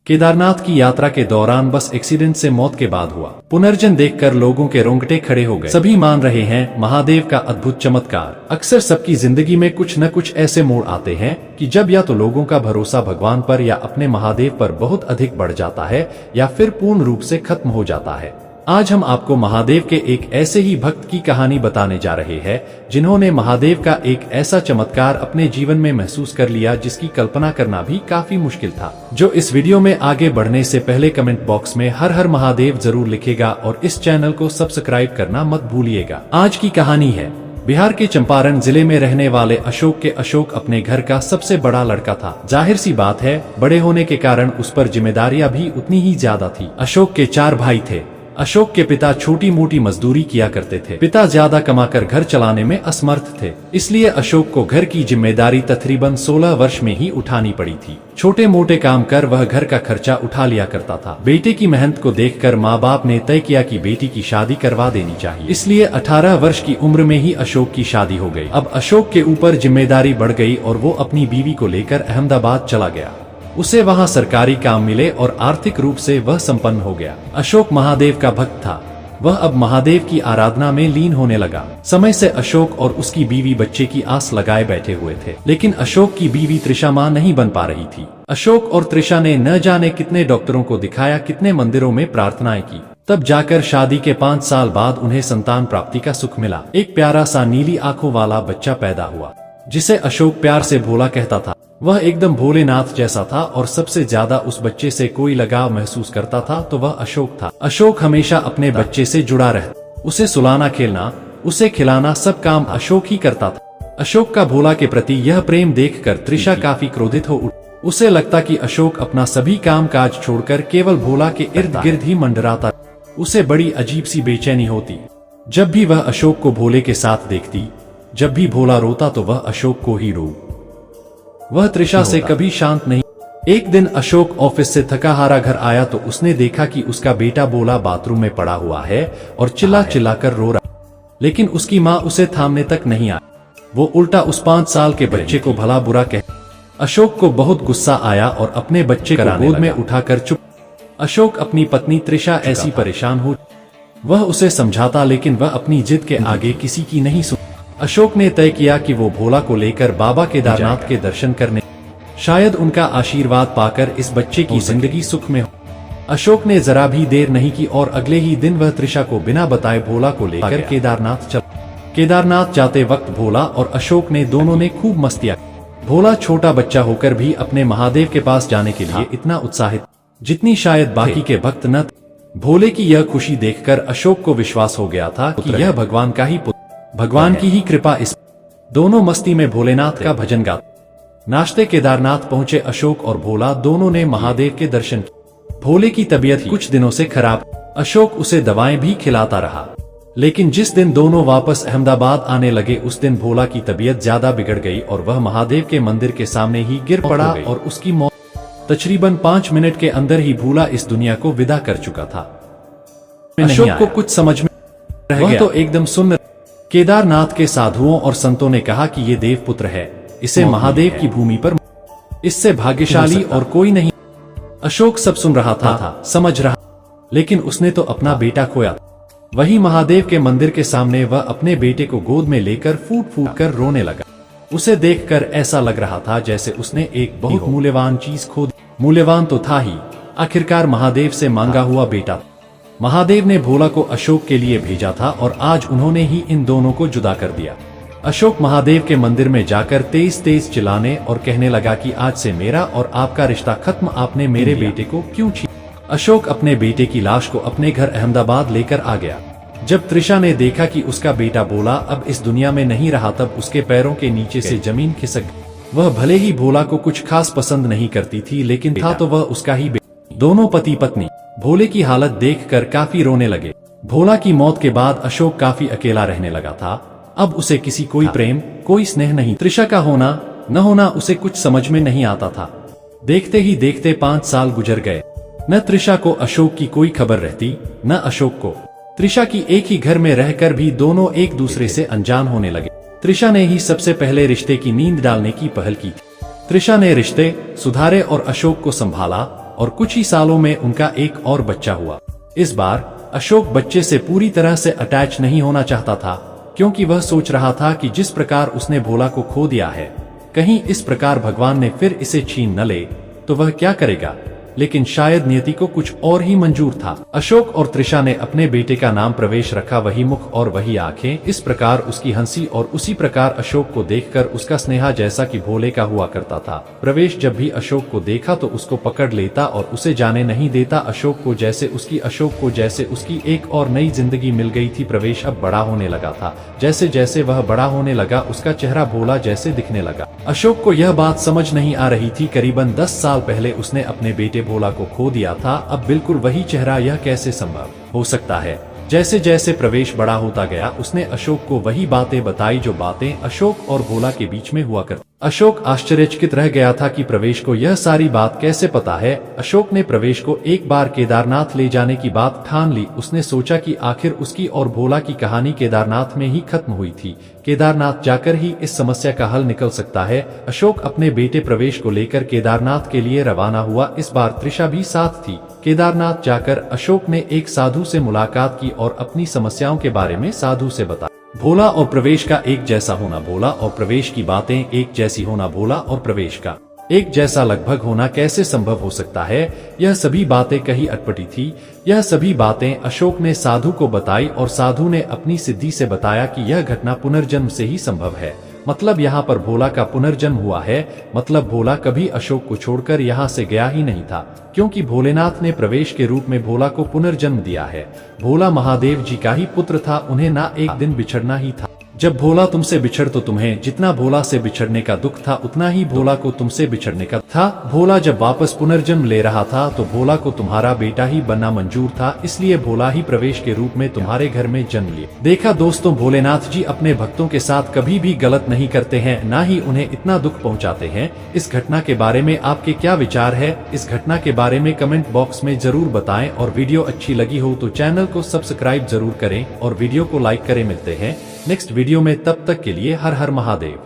केदारनाथ की यात्रा के दौरान बस एक्सीडेंट से मौत के बाद हुआ पुनर्जन्म देखकर लोगों के रोंगटे खड़े हो गए। सभी मान रहे हैं महादेव का अद्भुत चमत्कार। अक्सर सबकी जिंदगी में कुछ न कुछ ऐसे मोड़ आते हैं कि जब या तो लोगों का भरोसा भगवान पर या अपने महादेव पर बहुत अधिक बढ़ जाता है या फिर पूर्ण रूप से खत्म हो जाता है। आज हम आपको महादेव के एक ऐसे ही भक्त की कहानी बताने जा रहे हैं जिन्होंने महादेव का एक ऐसा चमत्कार अपने जीवन में महसूस कर लिया जिसकी कल्पना करना भी काफी मुश्किल था। जो इस वीडियो में आगे बढ़ने से पहले कमेंट बॉक्स में हर हर महादेव जरूर लिखेगा और इस चैनल को सब्सक्राइब करना मत भूलिएगा। आज की कहानी है बिहार के चंपारण जिले में रहने वाले अशोक अपने घर का सबसे बड़ा लड़का था। जाहिर सी बात है, बड़े होने के कारण उस पर जिम्मेदारियां भी उतनी ही ज्यादा थी। अशोक के 4 भाई थे। अशोक के पिता छोटी मोटी मजदूरी किया करते थे। पिता ज्यादा कमाकर घर चलाने में असमर्थ थे, इसलिए अशोक को घर की जिम्मेदारी तकरीबन 16 वर्ष में ही उठानी पड़ी थी। छोटे मोटे काम कर वह घर का खर्चा उठा लिया करता था। बेटे की मेहनत को देखकर माँ बाप ने तय किया कि बेटी की शादी करवा देनी चाहिए, इसलिए 18 वर्ष की उम्र में ही अशोक की शादी हो गई। अब अशोक के ऊपर जिम्मेदारी बढ़ गई और वो अपनी बीवी को लेकर अहमदाबाद चला गया। उसे वहां सरकारी काम मिले और आर्थिक रूप से वह संपन्न हो गया। अशोक महादेव का भक्त था। वह अब महादेव की आराधना में लीन होने लगा। समय से अशोक और उसकी बीवी बच्चे की आस लगाए बैठे हुए थे, लेकिन अशोक की बीवी त्रिशा मां नहीं बन पा रही थी। अशोक और त्रिशा ने न जाने कितने डॉक्टरों को दिखाया, कितने मंदिरों में प्रार्थनाएं की, तब जाकर शादी के 5 साल बाद उन्हें संतान प्राप्ति का सुख मिला। एक प्यारा सा नीली आंखों वाला बच्चा पैदा हुआ जिसे अशोक प्यार से भोला कहता था। वह एकदम भोलेनाथ जैसा था और सबसे ज्यादा उस बच्चे से कोई लगाव महसूस करता था तो वह अशोक था। अशोक हमेशा अपने बच्चे से जुड़ा रहता। उसे सुलाना, खेलना, उसे खिलाना, सब काम अशोक ही करता था। अशोक का भोला के प्रति यह प्रेम देखकर त्रिशा काफी क्रोधित हो उठी। उसे लगता कि अशोक अपना सभी काम काज छोड़कर केवल भोला के इर्द गिर्द ही मंडराता। उसे बड़ी अजीब सी बेचैनी होती जब भी वह अशोक को भोले के साथ देखती। जब भी भोला रोता तो वह अशोक को ही रो। वह त्रिशा से कभी शांत नहीं। एक दिन अशोक ऑफिस से थका हारा घर आया तो उसने देखा कि उसका बेटा भोला बाथरूम में पड़ा हुआ है और चिल्ला चिल्लाकर रो रहा, लेकिन उसकी माँ उसे थामने तक नहीं आई। वो उल्टा उस 5 साल के बच्चे को भला बुरा कह। अशोक को बहुत गुस्सा आया और अपने बच्चे को गोद में उठाकर चुप। अशोक अपनी पत्नी त्रिशा ऐसी परेशान हो, वह उसे समझाता लेकिन वह अपनी जिद के आगे किसी की नहीं सुन। अशोक ने तय किया कि वो भोला को लेकर बाबा केदारनाथ के दर्शन करने, शायद उनका आशीर्वाद पाकर इस बच्चे की जिंदगी सुख में हो। अशोक ने जरा भी देर नहीं की और अगले ही दिन वह त्रिशा को बिना बताए भोला को लेकर केदारनाथ चला। केदारनाथ जाते वक्त भोला और अशोक ने दोनों ने खूब मस्तियां। भोला छोटा बच्चा होकर भी अपने महादेव के पास जाने के लिए इतना उत्साहित जितनी शायद बाकी के भक्त न थे। भोले की यह खुशी देखकर अशोक को विश्वास हो गया था कि यह भगवान का ही पुत्र, भगवान की ही कृपा। इस दोनों मस्ती में भोलेनाथ का भजन गाते नाचते केदारनाथ पहुंचे। अशोक और भोला दोनों ने महादेव के दर्शन किए। भोले की तबीयत कुछ दिनों से खराब। अशोक उसे दवाएं भी खिलाता रहा, लेकिन जिस दिन दोनों वापस अहमदाबाद आने लगे उस दिन भोला की तबीयत ज्यादा बिगड़ गई और वह महादेव के मंदिर के सामने ही गिर पड़ा और उसकी मौत तकरीबन 5 मिनट के अंदर ही भोला इस दुनिया को विदा कर चुका था। अशोक को कुछ समझ में रह गया तो एकदम सुन्न। केदारनाथ के साधुओं और संतों ने कहा कि ये देव पुत्र है, इसे महादेव की भूमि पर, इससे भाग्यशाली और कोई नहीं। अशोक सब सुन रहा था, समझ रहा, लेकिन उसने तो अपना बेटा खोया। वही महादेव के मंदिर के सामने वह अपने बेटे को गोद में लेकर फूट फूट कर रोने लगा। उसे देखकर ऐसा लग रहा था जैसे उसने एक बहुत मूल्यवान चीज खो दी। मूल्यवान तो था ही, आखिरकार महादेव से मांगा हुआ बेटा। महादेव ने भोला को अशोक के लिए भेजा था और आज उन्होंने ही इन दोनों को जुदा कर दिया। अशोक महादेव के मंदिर में जाकर तेज तेज चिल्लाने और कहने लगा कि आज से मेरा और आपका रिश्ता खत्म, आपने मेरे बेटे को क्यों छीना। अशोक अपने बेटे की लाश को अपने घर अहमदाबाद लेकर आ गया। जब त्रिशा ने देखा कि उसका बेटा भोला अब इस दुनिया में नहीं रहा तब उसके पैरों के नीचे से जमीन खिसक गई। वह भले ही भोला को कुछ खास पसंद नहीं करती थी, लेकिन था तो वह उसका ही बेटा। दोनों पति पत्नी भोले की हालत देखकर काफी रोने लगे। भोला की मौत के बाद अशोक काफी अकेला रहने लगा था। अब उसे किसी कोई प्रेम, कोई स्नेह नहीं। त्रिशा का होना न होना उसे कुछ समझ में नहीं आता था। देखते ही देखते 5 साल गुजर गए। न त्रिशा को अशोक की कोई खबर रहती, न अशोक को त्रिशा की। एक ही घर में रहकर भी दोनों एक दूसरे से अनजान होने लगे। त्रिशा ने ही सबसे पहले रिश्ते की नींद डालने की पहल की थी। त्रिशा ने रिश्ते सुधारे और अशोक को संभाला और कुछ ही सालों में उनका एक और बच्चा हुआ। इस बार अशोक बच्चे से पूरी तरह से अटैच नहीं होना चाहता था, क्योंकि वह सोच रहा था कि जिस प्रकार उसने भोला को खो दिया है, कहीं इस प्रकार भगवान ने फिर इसे छीन न ले तो वह क्या करेगा। लेकिन शायद नियति को कुछ और ही मंजूर था। अशोक और त्रिशा ने अपने बेटे का नाम प्रवेश रखा, वही मुख और वही आंखें, इस प्रकार उसकी हंसी और उसी प्रकार अशोक को देखकर उसका स्नेहा जैसा कि भोले का हुआ करता था। प्रवेश जब भी अशोक को देखा तो उसको पकड़ लेता और उसे जाने नहीं देता। अशोक को जैसे उसकी एक और नई जिंदगी मिल गई थी। प्रवेश अब बड़ा होने लगा था। जैसे जैसे वह बड़ा होने लगा उसका चेहरा भोला जैसे दिखने लगा। अशोक को यह बात समझ नहीं आ रही थी। करीबन 10 साल पहले उसने अपने बेटे भोला को खो दिया था, अब बिल्कुल वही चेहरा, यह कैसे संभव हो सकता है। जैसे जैसे प्रवेश बड़ा होता गया उसने अशोक को वही बातें बताई जो बातें अशोक और भोला के बीच में हुआ करती। अशोक आश्चर्यचकित रह गया था कि प्रवेश को यह सारी बात कैसे पता है। अशोक ने प्रवेश को एक बार केदारनाथ ले जाने की बात ठान ली। उसने सोचा कि आखिर उसकी और भोला की कहानी केदारनाथ में ही खत्म हुई थी। केदारनाथ जाकर ही इस समस्या का हल निकल सकता है। अशोक अपने बेटे प्रवेश को लेकर केदारनाथ के लिए रवाना हुआ। इस बार त्रिशा भी साथ थी। केदारनाथ जाकर अशोक ने एक साधु से मुलाकात की और अपनी समस्याओं के बारे में साधु से बताया। भोला और प्रवेश का एक जैसा होना, भोला और प्रवेश की बातें एक जैसी होना, भोला और प्रवेश का एक जैसा लगभग होना कैसे संभव हो सकता है। यह सभी बातें कहीं अटपटी थी। यह सभी बातें अशोक ने साधु को बताई और साधु ने अपनी सिद्धि से बताया कि यह घटना पुनर्जन्म से ही संभव है। मतलब यहाँ पर भोला का पुनर्जन्म हुआ है। मतलब भोला कभी अशोक को छोड़कर यहाँ से गया ही नहीं था, क्योंकि भोलेनाथ ने प्रवेश के रूप में भोला को पुनर्जन्म दिया है। भोला महादेव जी का ही पुत्र था, उन्हें ना एक दिन बिछड़ना ही था। जब भोला तुमसे बिछड़ तो तुम्हें जितना भोला से बिछड़ने का दुख था उतना ही भोला को तुमसे बिछड़ने का था। भोला जब वापस पुनर्जन्म ले रहा था तो भोला को तुम्हारा बेटा ही बनना मंजूर था, इसलिए भोला ही प्रवेश के रूप में तुम्हारे घर में जन्म लिया। देखा दोस्तों, भोलेनाथ जी अपने भक्तों के साथ कभी भी गलत नहीं करते हैं, ना ही उन्हें इतना दुख पहुंचाते हैं। इस घटना के बारे में आपके क्या विचार है, इस घटना के बारे में कमेंट बॉक्स में जरूर बताएं। और वीडियो अच्छी लगी हो तो चैनल को सब्सक्राइब जरूर करें और वीडियो को लाइक करें। मिलते हैं नेक्स्ट वीडियो में, तब तक के लिए हर हर महादेव।